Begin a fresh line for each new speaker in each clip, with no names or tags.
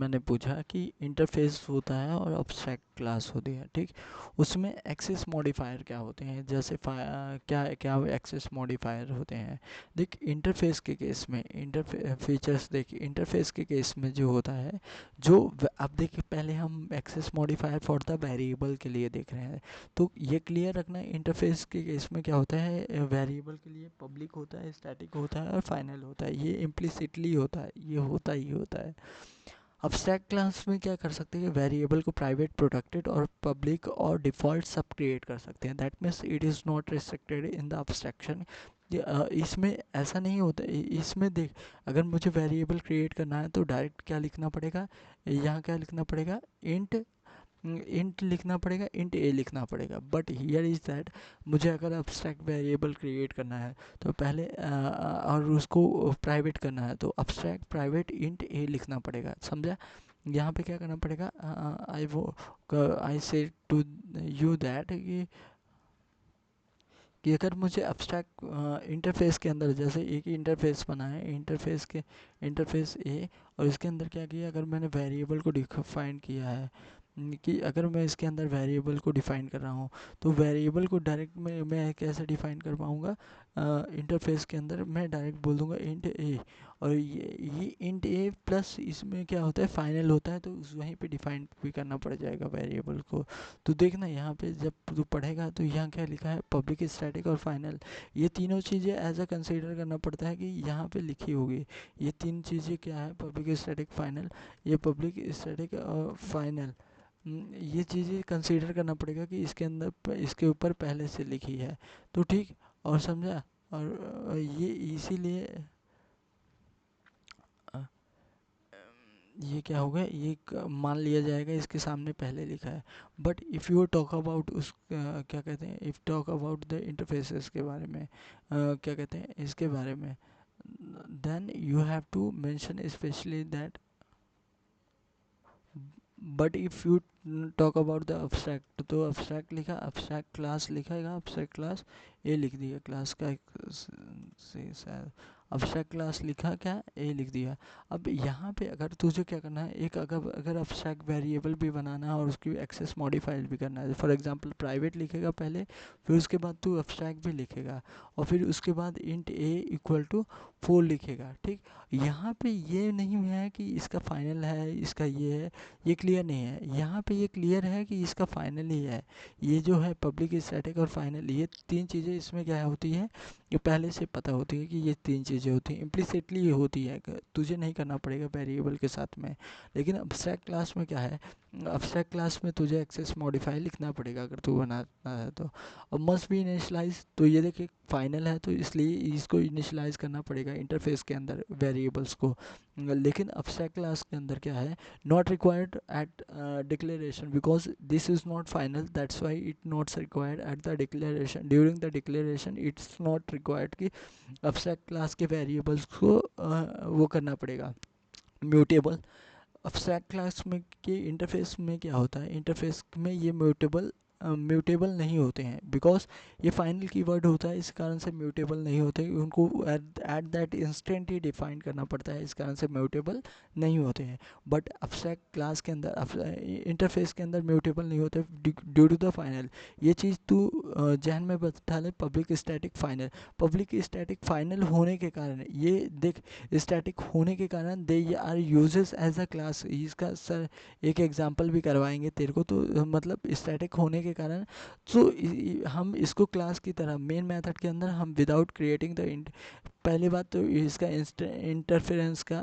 मैंने पूछा कि इंटरफेस होता है और अब्स्ट्रैक्ट क्लास होती है, ठीक। उसमें एक्सेस मॉडिफायर क्या होते हैं, जैसे क्या क्या एक्सेस मॉडिफायर होते हैं। देख इंटरफेस के केस में फीचर्स, देख इंटरफेस के केस में जो होता है, अब देखिए पहले हम access modifier for the variable के लिए देख रहे हैं, तो ये क्लियर रखना इंटरफेस के केस में क्या होता है, वेरिएबल के लिए पब्लिक होता है, स्टैटिक होता है और फाइनल होता है। ये इम्प्लिसिटली होता है, ये होता ही होता है। अब्स्ट्रैक्ट क्लास में क्या कर सकते हैं, वेरिएबल को प्राइवेट, प्रोटेक्टेड और पब्लिक और डिफ़ॉल्ट सब क्रिएट कर सकते हैं। That means it is not restricted in the abstraction. इसमें ऐसा नहीं होता, इसमें देख, अगर मुझे वेरिएबल क्रिएट करना है तो डायरेक्ट क्या लिखना पड़ेगा, यहाँ क्या लिखना पड़ेगा, इंट लिखना पड़ेगा, इंट ए लिखना पड़ेगा। बट हियर इज़ दैट, मुझे अगर अब्स्ट्रैक्ट वेरिएबल क्रिएट करना है तो पहले और उसको प्राइवेट करना है तो अब्स्ट्रैक्ट प्राइवेट इंट ए लिखना पड़ेगा, समझा। यहाँ पे क्या करना पड़ेगा, आई से टू यू दैट कि अगर मुझे अब्स्ट्रैक्ट इंटरफेस के अंदर, जैसे एक ही इंटरफेस बना है, इंटरफेस ए, और इसके अंदर क्या किया, अगर मैंने वेरिएबल को डिफाइन किया है, कि अगर मैं इसके अंदर वेरिएबल को डिफाइन कर रहा हूँ, तो वेरिएबल को डायरेक्ट मैं कैसे डिफाइन कर पाऊँगा, इंटरफेस के अंदर मैं डायरेक्ट बोल दूंगा इंट ए, और ये इंट ए प्लस इसमें क्या होता है, फाइनल होता है, तो वहीं पे डिफाइन भी करना पड़ जाएगा वेरिएबल को। तो देखना यहाँ पे जब तू पढ़ेगा तो यहाँ क्या लिखा है, पब्लिक, स्टैटिक और फाइनल। ये तीनों चीज़ें एज अ कंसीडर करना पड़ता है कि यहाँ पे लिखी होगी। ये तीन चीज़ें क्या है, पब्लिक, स्टैटिक, फाइनल। ये पब्लिक, स्टैटिक और फाइनल, ये चीज़ें कंसीडर करना पड़ेगा कि इसके अंदर इसके ऊपर पहले से लिखी है, तो ठीक। और समझा। और ये इसीलिए अ, ये क्या होगा, मान लिया जाएगा इसके सामने पहले लिखा है। But if you talk about क्या कहते हैं, if talk about the interfaces के बारे में, क्या कहते हैं इसके बारे में, then you have to mention specially that. But if you talk about the abstract, तो अब्स्ट्रैक्ट लिखा, अब्स्ट्रैक्ट क्लास लिखेगा, अब्स्ट्रैक्ट क्लास ए लिख दिया, क्लास का से शायद अब्स्ट्रैक्ट क्लास लिखा, क्या ए लिख दिया। अब यहाँ पे अगर तुझे क्या करना है, एक अगर अगर अब्स्ट्रैक्ट वेरिएबल भी बनाना है और उसकी एक्सेस मॉडिफाइड भी करना है, फॉर एग्जांपल प्राइवेट लिखेगा पहले, फिर उसके बाद तू अब्स्ट्रैक्ट भी लिखेगा, और फिर उसके बाद इंट ए इक्वल टू 4 लिखेगा, ठीक। यहाँ पे ये नहीं है कि इसका फाइनल है, इसका ये है, ये क्लियर नहीं है। यहाँ पे ये क्लियर है कि इसका फाइनल ही है। ये जो है पब्लिक, स्टैटिक और फाइनल, ये तीन चीज़ें इसमें क्या होती है, ये पहले से पता होती है कि ये तीन चीज़ें होती हैं, इम्प्लिसिटली ये होती है, तुझे नहीं करना पड़ेगा वेरिएबल के साथ में। लेकिन अब्स्ट्रैक्ट क्लास में क्या है, अब्स्ट्रैक्ट क्लास में तुझे एक्सेस मॉडिफाई लिखना पड़ेगा अगर तू बनाना है तो। और मस्ट बी इनिशलाइज, तो ये देखिए फाइनल है तो इसलिए इसको इनिशलाइज करना पड़ेगा इंटरफेस के अंदर वेरिएबल्स को। लेकिन अब्स्ट्रैक्ट क्लास के अंदर क्या है, not required at declaration, because this is not final, that's why it not required at the declaration, during the declaration it's not required कि abstract class के variables को वो करना पड़ेगा, म्यूटेबल। abstract क्लास में के इंटरफेस में क्या होता है, इंटरफेस में ये म्यूटेबल नहीं होते हैं, बिकॉज ये फाइनल कीवर्ड होता है, इस कारण से म्यूटेबल नहीं होते, उनको at that instant he define करना पड़ता है, इस कारण से म्यूटेबल नहीं होते हैं। बट अब्स्ट्रैक्ट क्लास के अंदर, इंटरफेस के अंदर म्यूटेबल नहीं होते ड्यू टू द फाइनल। ये चीज़ तू जहन में बैठा ले, public, static, final. Public, static, final होने के कारण, ये देख, स्टैटिक होने के कारण they are uses as a class. इसका सर एक एग्जांपल भी करवाएंगे तेरे को, तो मतलब स्टैटिक होने के कारण, तो हम इसको क्लास की तरह मेन मेथड के अंदर हम विदाउट क्रिएटिंग द, पहली बात तो इसका इंटरफेरेंस का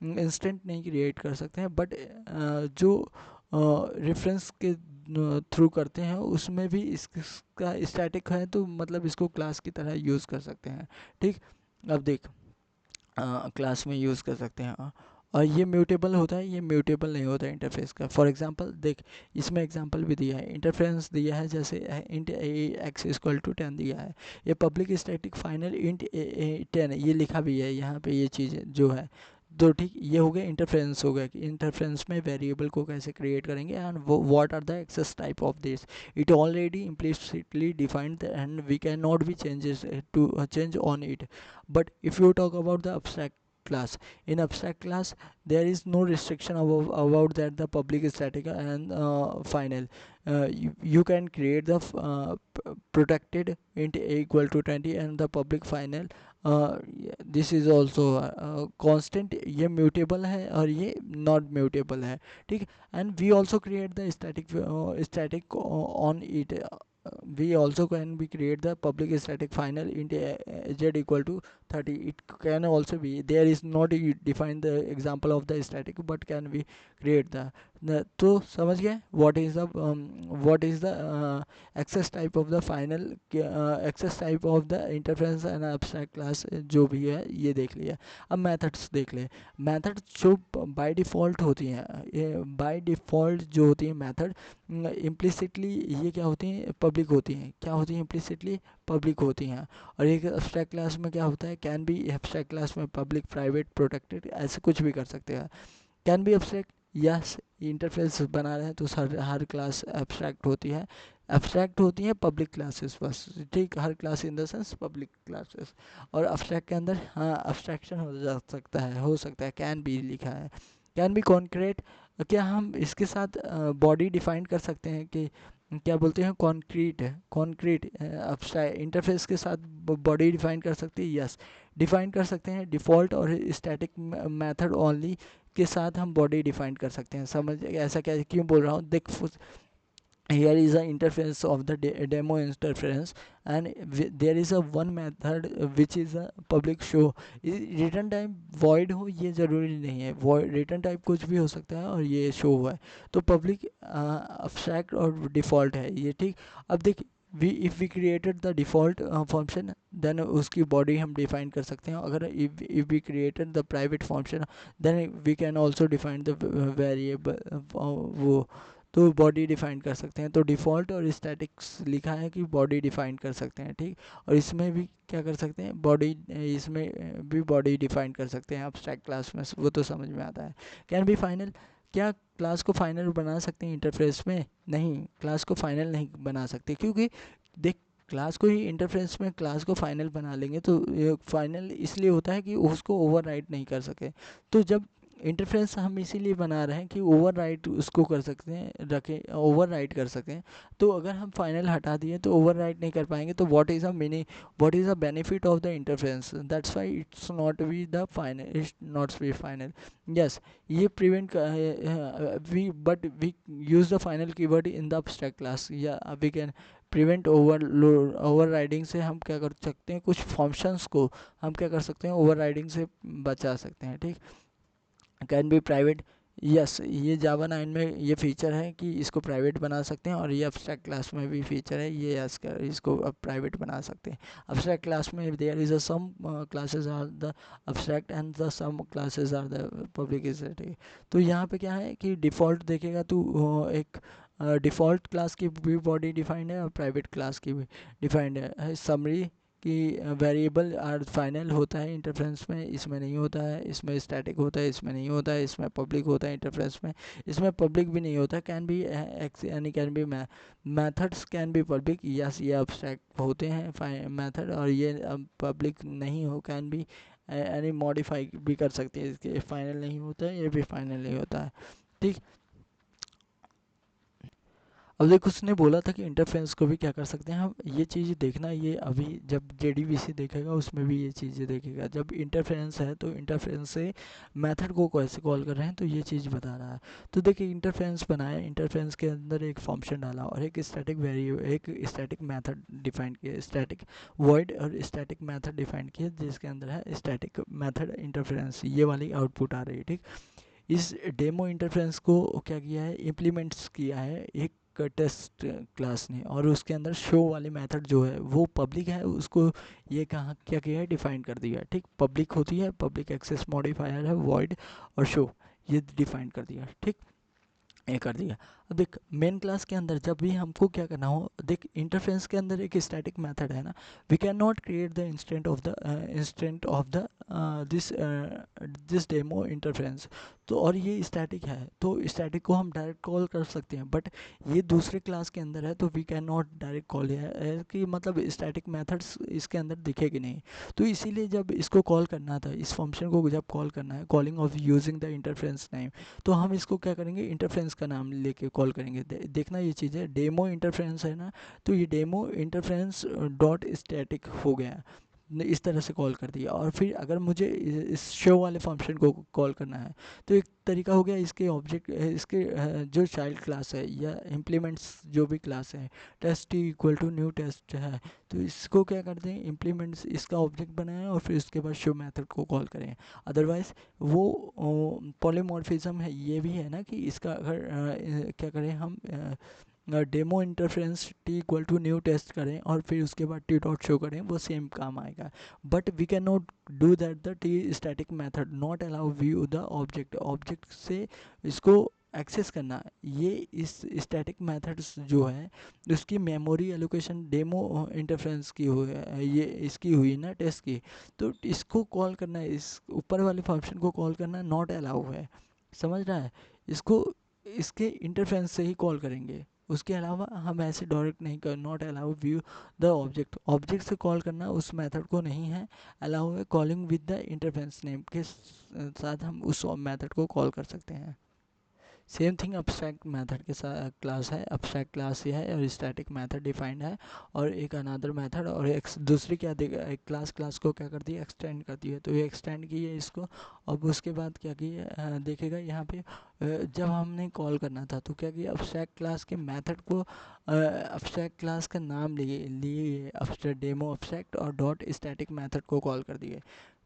इंस्टेंट नहीं क्रिएट कर सकते हैं, बट जो रेफरेंस के थ्रू करते हैं उसमें भी इसका स्टैटिक है, तो मतलब इसको क्लास की तरह यूज़ कर सकते हैं, ठीक। अब देख, क्लास में यूज़ कर सकते हैं, और ये म्यूटेबल होता है, ये म्यूटेबल नहीं होता है इंटरफेस का। फॉर एग्जांपल देख, इसमें एग्जांपल भी दिया है, इंटरफेरेंस दिया है, जैसे int a x equal to 10 दिया है, ये public, static, final int a 10 ये लिखा भी है यहाँ पे, ये चीज़ जो है, तो ठीक, ये हो गया इंटरफेरेंस, हो गया कि इंटरफेरेंस में वेरिएबल को कैसे क्रिएट करेंगे, and what are the access type of this, it already implicitly defined and we cannot be changes to change on it. But if you talk about the abstract class. In abstract class there is no restriction about that the public static and final. You can create the protected int a equal to 20 and the public final. This is also constant, ये mutable है और ये not mutable है, ठीक. And we also create the static on it. We also can be create the public static final int z equal to 30. It can also be there is not define the example of the static but can be create तो समझ गए what is the access type of the final access type of the interference and abstract class जो भी है ये देख लिया. अब methods देख ले. मेथड जो बाय डिफ़ॉल्ट होती हैं, ये बाय डिफ़ॉल्ट जो होती है मेथड इम्प्लिसिटली ये क्या होती हैं, पब्लिक होती हैं. क्या होती हैं, इम्प्लिसिटली पब्लिक होती हैं. और एक एब्स्ट्रैक्ट क्लास में क्या होता है, कैन बी एब्स्ट्रैक्ट क्लास में पब्लिक प्राइवेट प्रोटेक्टेड ऐसे कुछ भी कर सकते हैं. Can be abstract, yes. Interface बना रहे हैं तो हर क्लास एब्स्ट्रैक्ट होती है. एब्स्ट्रैक्ट होती हैं पब्लिक क्लासेस बस, ठीक. हर class in the sense public classes. और एब्स्ट्रैक्ट के अंदर हाँ एब्स्ट्रैक्शन हो सकता है कैन बी लिखा है. कैन बी कॉन्क्रीट, क्या हम इसके साथ बॉडी डिफाइन कर सकते हैं कि क्या बोलते हैं, कॉन्क्रीट है. कॉन्क्रीट इंटरफेस के साथ बॉडी डिफाइन कर सकते हैं, यस डिफाइन कर सकते हैं. डिफ़ॉल्ट और स्टैटिक मेथड ओनली के साथ हम बॉडी डिफाइन कर सकते हैं. समझ ऐसा क्या क्यों बोल रहा हूँ, देख here is a interface of the demo interference and there is a one method which is a public show. Return type void हो ये ज़रूरी नहीं है, रिटर्न टाइप कुछ भी हो सकता है और ये शो हुआ है तो पब्लिक abstract और डिफ़ॉल्ट है ये, ठीक. अब देख if we created the default function then उसकी बॉडी हम डिफाइन कर सकते हैं. अगर if we created the private function then we can also define the variable वो तो बॉडी डिफाइन कर सकते हैं. तो डिफ़ॉल्ट और स्टैटिक्स लिखा है कि बॉडी डिफाइन कर सकते हैं, ठीक. और इसमें भी क्या कर सकते हैं, बॉडी इसमें भी बॉडी डिफाइन कर सकते हैं एब्स्ट्रैक्ट क्लास में, वो तो समझ में आता है. कैन बी फाइनल, क्या क्लास को फाइनल बना सकते हैं इंटरफेस में, नहीं क्लास को फाइनल नहीं बना सकते क्योंकि देख क्लास को ही इंटरफेस में क्लास को फाइनल बना लेंगे तो फाइनल इसलिए होता है कि उसको ओवरराइट नहीं कर सके. तो जब इंटरफेरेंस हम इसीलिए बना रहे हैं कि ओवरराइट उसको कर सकते हैं, रखें ओवरराइट कर सकें. तो अगर हम फाइनल हटा दिए तो ओवरराइट नहीं कर पाएंगे. तो what is a benefit of the interference, that's why it's not be the final, it's not be final. Yes ये prevent we use the final keyword in the abstract class. या we can prevent overriding से हम क्या कर सकते हैं, कुछ functions को हम क्या कर सकते हैं, ओवरराइडिंग से बचा सकते हैं, ठीक. कैन बी प्राइवेट, यस ये जावा 9 में ये फीचर है कि इसको प्राइवेट बना सकते हैं और ये एब्स्ट्रैक्ट क्लास में भी फीचर है ये इसको अब प्राइवेट बना सकते हैं. एब्स्ट्रैक्ट क्लास में there is a some classes are the abstract and the some classes are the public. तो यहाँ पे क्या है कि डिफ़ॉल्ट देखेगा तो एक डिफ़ॉल्ट क्लास की भी बॉडी डिफाइंड है और प्राइवेट क्लास की भी डिफाइंड है. समरी कि वेरिएबल आर फाइनल होता है इंटरफेरेंस में, इसमें नहीं होता है. इसमें स्टैटिक होता है, इसमें नहीं होता है. इसमें पब्लिक होता है इंटरफेरेंस में, इसमें पब्लिक भी नहीं होता. कैन बी यानी can be methods can be public, yes ये अब्स्ट्रैक्ट होते हैं मेथड और ये पब्लिक नहीं हो. कैन बी यानी मॉडिफाई भी कर सकते हैं, इसके फाइनल नहीं होता है, ये भी फाइनल नहीं होता है, ठीक. अब देख उसने बोला था कि इंटरफेरेंस को भी क्या कर सकते हैं हम, ये चीज़ देखना. ये अभी जब JDBC देखेगा उसमें भी ये चीज़ें देखेगा. जब इंटरफेरेंस है तो इंटरफेरेंस से मेथड को कैसे कॉल कर रहे हैं तो ये चीज़ बता रहा है. तो देखिए इंटरफेरेंस बनाया, इंटरफेरेंस के अंदर एक फंक्शन डाला और एक स्टैटिक मेथड डिफाइन किया, स्टैटिक वॉइड और स्टैटिक मेथड डिफाइन किया जिसके अंदर है स्टैटिक मेथड इंटरफेरेंस, ये वाली आउटपुट आ रही है, ठीक. इस डेमो इंटरफेरेंस को क्या किया है, इम्प्लीमेंट्स किया है एक टेस्ट क्लास ने और उसके अंदर शो वाली मेथड जो है वो पब्लिक है, उसको ये कहाँ क्या किया है, डिफाइन कर दिया है, ठीक. पब्लिक होती है, पब्लिक एक्सेस मॉडिफायर है वॉइड और शो, ये डिफाइन कर दिया, ठीक. ये कर दिया. देख मेन क्लास के अंदर जब भी हमको क्या करना हो, देख इंटरफेरेंस के अंदर एक स्टैटिक मेथड है ना, we can not create the instant of the this this demo interference. तो और ये स्टैटिक है, तो स्टैटिक को हम डायरेक्ट कॉल कर सकते हैं, बट ये दूसरे क्लास के अंदर है तो we can not direct call है कि मतलब स्टैटिक मेथड्स इसके अंदर दिखेगी नहीं। तो इसीलिए जब इसको कॉल करना था, इस फंक्शन को जब कॉल करना है, calling of using the interference name, तो हम इसको क्या करेंगे, इंटरफेरेंस का नाम लेके कॉल करेंगे। देखना ये चीज़ है, डेमो इंटरफेरेंस है ना, तो ये डेमो इंटरफेरेंस डॉट स्टैटिक हो गया, इस तरह से कॉल कर दिया। और फिर अगर मुझे इस शो वाले फंक्शन को कॉल करना है, तो एक तरीका हो गया, इसके ऑब्जेक्ट इसके जो चाइल्ड क्लास है या इम्प्लीमेंट्स जो भी क्लास है, test T equal to new test है, तो इसको क्या करते हैं, इम्प्लीमेंट्स इसका ऑब्जेक्ट बनाएं और फिर उसके बाद शो मेथड को कॉल करें। अदरवाइज वो पॉलीमॉर्फिज्म है, ये भी है ना कि इसका अगर क्या करें हम, demo interference T equal to new test करें और फिर उसके बाद टी डॉट शो करें, वो सेम काम आएगा। But we can not do that the T static method not allow view the object, object से इसको एक्सेस करना। ये इस स्टैटिक मेथड्स जो है उसकी मेमोरी एलोकेशन डेमो इंटरफेरेंस की हुई है, ये इसकी हुई ना टेस्ट की, तो इसको कॉल करना, इस ऊपर वाले फंक्शन को कॉल करना नॉट अलाउ है, समझ रहा है। इसको इसके इंटरफेरेंस से ही कॉल करेंगे, उसके अलावा हम ऐसे डायरेक्ट नहीं कर, not allow view the object, object से कॉल करना उस मेथड को नहीं है अलाउ है। Calling with the interference name के साथ हम उस मेथड को कॉल कर सकते हैं। सेम थिंग अब्स्ट्रैक्ट मेथड के साथ क्लास है, अब्स्ट्रैक्ट क्लास ये है और स्टैटिक मेथड डिफाइंड है, और एक अनदर मेथड, और एक दूसरी क्या देगा, एक क्लास को क्या करती है, एक्सटेंड करती है, तो ये एक्सटेंड की है इसको। अब उसके बाद क्या की है, देखेगा यहाँ पे जब हमने कॉल करना था तो क्या किया, अब्स्ट्रैक्ट क्लास के मेथड को अब्स्ट्रैक्ट क्लास का नाम लिए लिए अब्स्ट्रैक्ट डेमो अब्स्ट्रैक्ट और डॉट स्टैटिक मेथड को कॉल कर दिए।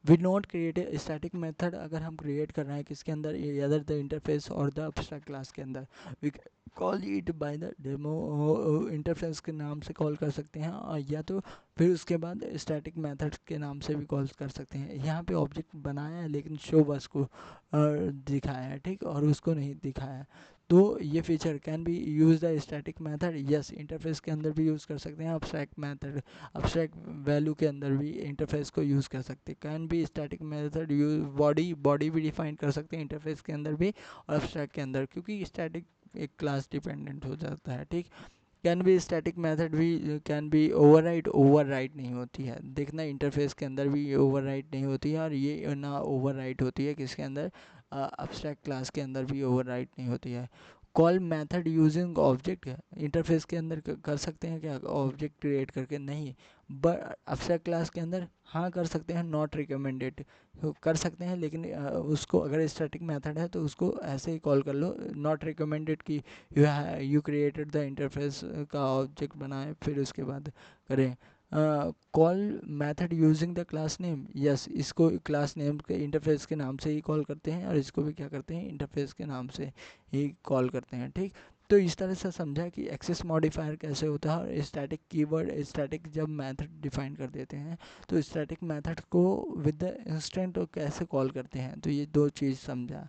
We not create a static method, अगर हम क्रिएट कर रहे हैं किसके अंदर, अदर द इंटरफेस और द अब्स्ट्रैक्ट क्लास के अंदर, we call it by the demo interface के नाम से कॉल कर सकते हैं, और या तो फिर उसके बाद स्टैटिक मेथड के नाम से भी कॉल कर सकते हैं। यहाँ पे ऑब्जेक्ट बनाया है लेकिन शो बस को दिखाया है, ठीक, और उसको नहीं दिखाया। तो ये feature can be use the static method, yes interface के अंदर भी यूज़ कर सकते हैं, अब्स्ट्रैक्ट मेथड अब्स्ट्रैक्ट वैल्यू के अंदर भी इंटरफेस को यूज़ कर सकते हैं। Can be static method use, body भी डिफाइन कर सकते हैं इंटरफेस के अंदर भी और अब्स्ट्रैक्ट के अंदर, क्योंकि स्टैटिक एक क्लास डिपेंडेंट हो जाता है, ठीक। कैन बी स्टैटिक मेथड भी कैन बी ओवरराइट नहीं होती है, देखना इंटरफेस के अंदर भी ओवरराइट नहीं होती है, और ये ना ओवरराइट होती है किसके अंदर, अब्स्ट्रैक्ट क्लास के अंदर भी ओवरराइट नहीं होती है। कॉल मेथड यूजिंग ऑब्जेक्ट है, इंटरफेस के अंदर कर सकते हैं क्या, ऑब्जेक्ट क्रिएट करके नहीं, बट अब्स्ट्रैक्ट क्लास के अंदर हाँ कर सकते हैं, नॉट रिकमेंडेड कर सकते हैं, लेकिन उसको अगर स्टैटिक मेथड है तो उसको ऐसे ही कॉल कर लो, नॉट रिकमेंडेड की यू क्रिएटेड द इंटरफेस का ऑब्जेक्ट बनाए फिर उसके बाद करें। Call method using the class name, yes इसको क्लास नेम के इंटरफेस के नाम से ही कॉल करते हैं, और इसको भी क्या करते हैं, इंटरफेस के नाम से ही कॉल करते हैं, ठीक। तो इस तरह से समझा कि एक्सेस मॉडिफायर कैसे होता है, और स्टैटिक कीवर्ड स्टैटिक जब मेथड डिफाइन कर देते हैं तो स्टैटिक मेथड को विद द इंस्टेंट कैसे कॉल करते हैं, तो ये दो चीज़ समझा।